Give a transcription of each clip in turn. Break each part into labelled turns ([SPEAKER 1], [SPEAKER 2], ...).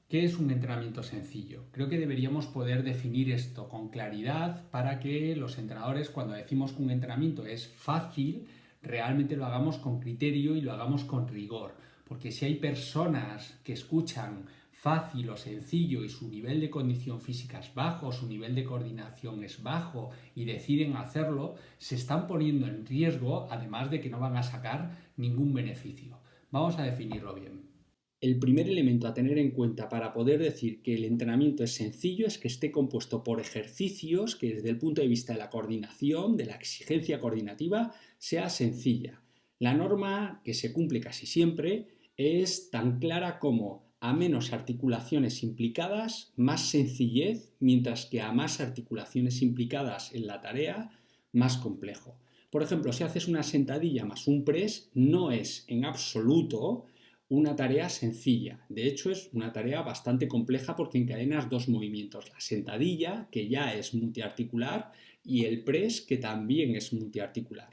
[SPEAKER 1] ¿Qué es un entrenamiento sencillo? Creo que deberíamos poder definir esto con claridad para que los entrenadores, cuando decimos que un entrenamiento es fácil, realmente lo hagamos con criterio y lo hagamos con rigor. Porque si hay personas que escuchan fácil o sencillo y su nivel de condición física es bajo, su nivel de coordinación es bajo y deciden hacerlo, se están poniendo en riesgo, además de que no van a sacar ningún beneficio. Vamos a definirlo bien. El primer elemento a tener en cuenta para poder decir que el entrenamiento es sencillo es que esté compuesto por ejercicios que desde el punto de vista de la coordinación, de la exigencia coordinativa, sea sencilla. La norma que se cumple casi siempre es tan clara como a menos articulaciones implicadas, más sencillez, mientras que a más articulaciones implicadas en la tarea, más complejo. Por ejemplo, si haces una sentadilla más un press, no es en absoluto una tarea sencilla. De hecho, es una tarea bastante compleja porque encadenas dos movimientos, la sentadilla, que ya es multiarticular, y el press, que también es multiarticular.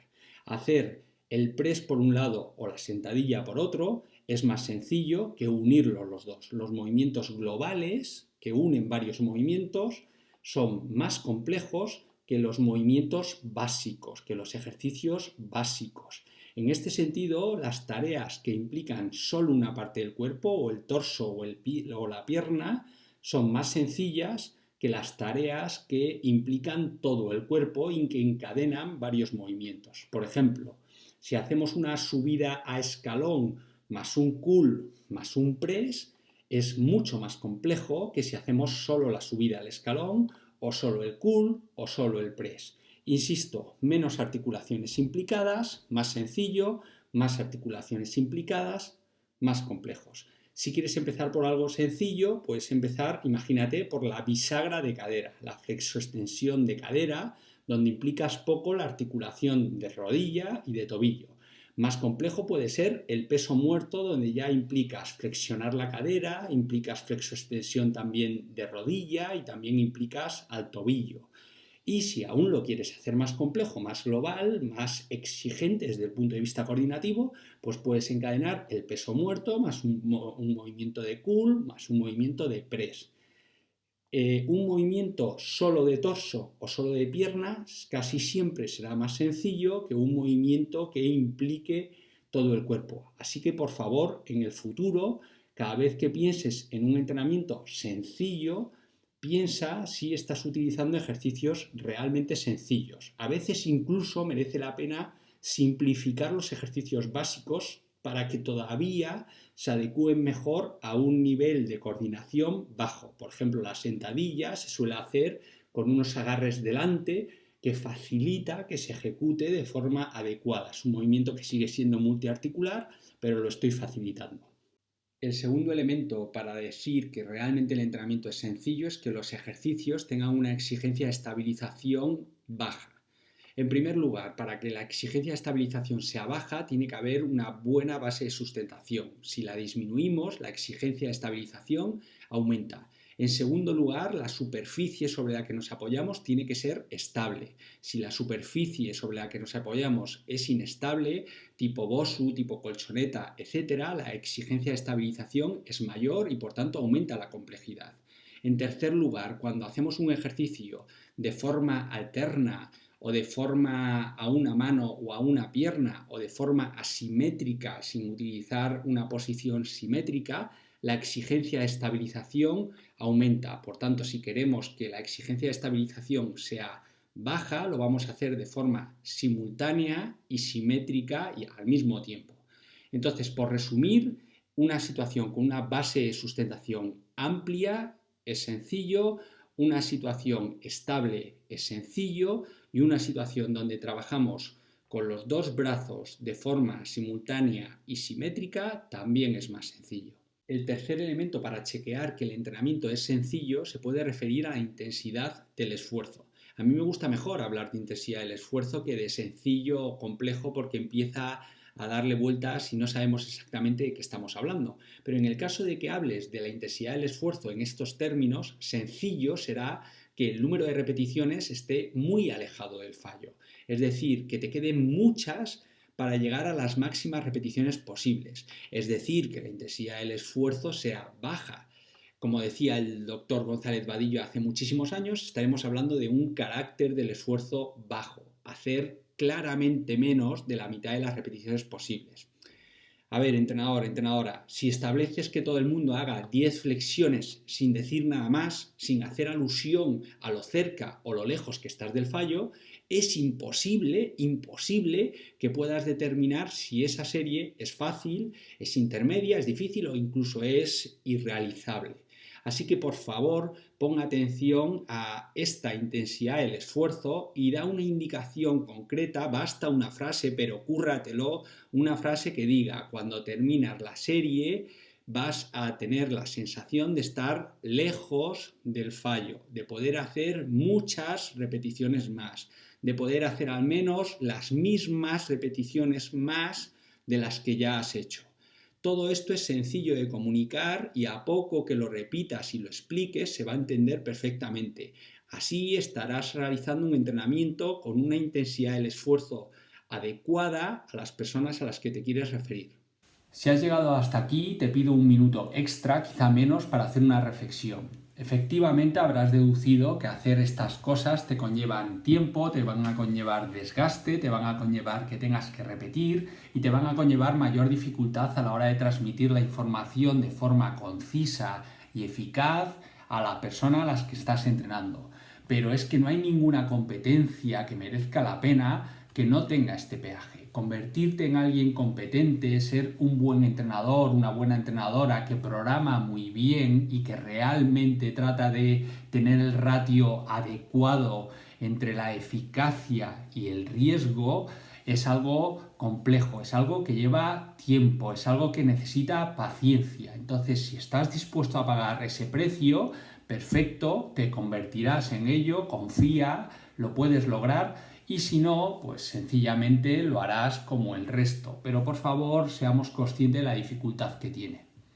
[SPEAKER 1] Hacer el press por un lado o la sentadilla por otro es más sencillo que unirlos los dos. Los movimientos globales, que unen varios movimientos, son más complejos que los movimientos básicos, que los ejercicios básicos. En este sentido, las tareas que implican solo una parte del cuerpo, o el torso o la pierna, son más sencillas que las tareas que implican todo el cuerpo y que encadenan varios movimientos. Por ejemplo, si hacemos una subida a escalón más un curl más un press, es mucho más complejo que si hacemos solo la subida al escalón o solo el curl o solo el press. Insisto, menos articulaciones implicadas, más sencillo, más articulaciones implicadas, más complejos. Si quieres empezar por algo sencillo, puedes empezar, imagínate, por la bisagra de cadera, la flexoextensión de cadera, donde implicas poco la articulación de rodilla y de tobillo. Más complejo puede ser el peso muerto, donde ya implicas flexionar la cadera, implicas flexoextensión también de rodilla y también implicas al tobillo. Y si aún lo quieres hacer más complejo, más global, más exigente desde el punto de vista coordinativo, pues puedes encadenar el peso muerto más un movimiento de curl más un movimiento de press. Un movimiento solo de torso o solo de piernas casi siempre será más sencillo que un movimiento que implique todo el cuerpo. Así que por favor, en el futuro, cada vez que pienses en un entrenamiento sencillo, piensa si estás utilizando ejercicios realmente sencillos. A veces incluso merece la pena simplificar los ejercicios básicos para que todavía se adecúen mejor a un nivel de coordinación bajo. Por ejemplo, la sentadilla se suele hacer con unos agarres delante que facilita que se ejecute de forma adecuada. Es un movimiento que sigue siendo multiarticular, pero lo estoy facilitando. El segundo elemento para decir que realmente el entrenamiento es sencillo es que los ejercicios tengan una exigencia de estabilización baja. En primer lugar, para que la exigencia de estabilización sea baja, tiene que haber una buena base de sustentación. Si la disminuimos, la exigencia de estabilización aumenta. En segundo lugar, la superficie sobre la que nos apoyamos tiene que ser estable. Si la superficie sobre la que nos apoyamos es inestable, tipo BOSU, tipo colchoneta, etc., la exigencia de estabilización es mayor y por tanto aumenta la complejidad. En tercer lugar, cuando hacemos un ejercicio de forma alterna o de forma a una mano o a una pierna o de forma asimétrica sin utilizar una posición simétrica, la exigencia de estabilización aumenta. Por tanto, si queremos que la exigencia de estabilización sea baja, lo vamos a hacer de forma simultánea y simétrica y al mismo tiempo. Entonces, por resumir, una situación con una base de sustentación amplia es sencillo, una situación estable es sencillo y una situación donde trabajamos con los dos brazos de forma simultánea y simétrica también es más sencillo. El tercer elemento para chequear que el entrenamiento es sencillo se puede referir a la intensidad del esfuerzo. A mí me gusta mejor hablar de intensidad del esfuerzo que de sencillo o complejo porque empieza a darle vueltas y no sabemos exactamente de qué estamos hablando. Pero en el caso de que hables de la intensidad del esfuerzo en estos términos, sencillo será que el número de repeticiones esté muy alejado del fallo. Es decir, que te queden muchas para llegar a las máximas repeticiones posibles. Es decir, que la intensidad del esfuerzo sea baja.
[SPEAKER 2] como decía el doctor González Vadillo hace muchísimos años, estaremos hablando de un carácter del esfuerzo bajo, hacer claramente menos de la mitad de las repeticiones posibles. A ver, entrenador, entrenadora, si estableces que todo el mundo haga 10 flexiones sin decir nada más, sin hacer alusión a lo cerca o lo lejos que estás del fallo, es imposible que puedas determinar si esa serie es fácil, es intermedia, es difícil o incluso es irrealizable. Así que por favor ponga atención a esta intensidad del esfuerzo y da una indicación concreta, basta una frase, pero cúrratelo, una frase que diga: cuando terminas la serie vas a tener la sensación de estar lejos del fallo, de poder hacer muchas repeticiones más, de poder hacer al menos las mismas repeticiones más de las que ya has hecho. Todo esto es sencillo de comunicar y a poco que lo repitas y lo expliques se va a entender perfectamente. Así estarás realizando un entrenamiento con una intensidad del esfuerzo adecuada a las personas a las que te quieres referir.
[SPEAKER 1] Si has llegado hasta aquí, te pido un minuto extra, quizá menos, para hacer una reflexión. Efectivamente, habrás deducido que hacer estas cosas te conllevan tiempo, te van a conllevar desgaste, te van a conllevar que tengas que repetir y te van a conllevar mayor dificultad a la hora de transmitir la información de forma concisa y eficaz a la persona a la que estás entrenando. Pero es que no hay ninguna competencia que merezca la pena que no tenga este peaje. Convertirte en alguien competente, ser un buen entrenador, una buena entrenadora que programa muy bien y que realmente trata de tener el ratio adecuado entre la eficacia y el riesgo, es algo complejo, es algo que lleva tiempo, es algo que necesita paciencia. Entonces, si estás dispuesto a pagar ese precio, perfecto, te convertirás en ello, confía, lo puedes lograr. Y si no, pues sencillamente lo harás como el resto. Pero por favor, seamos conscientes de la dificultad que tiene.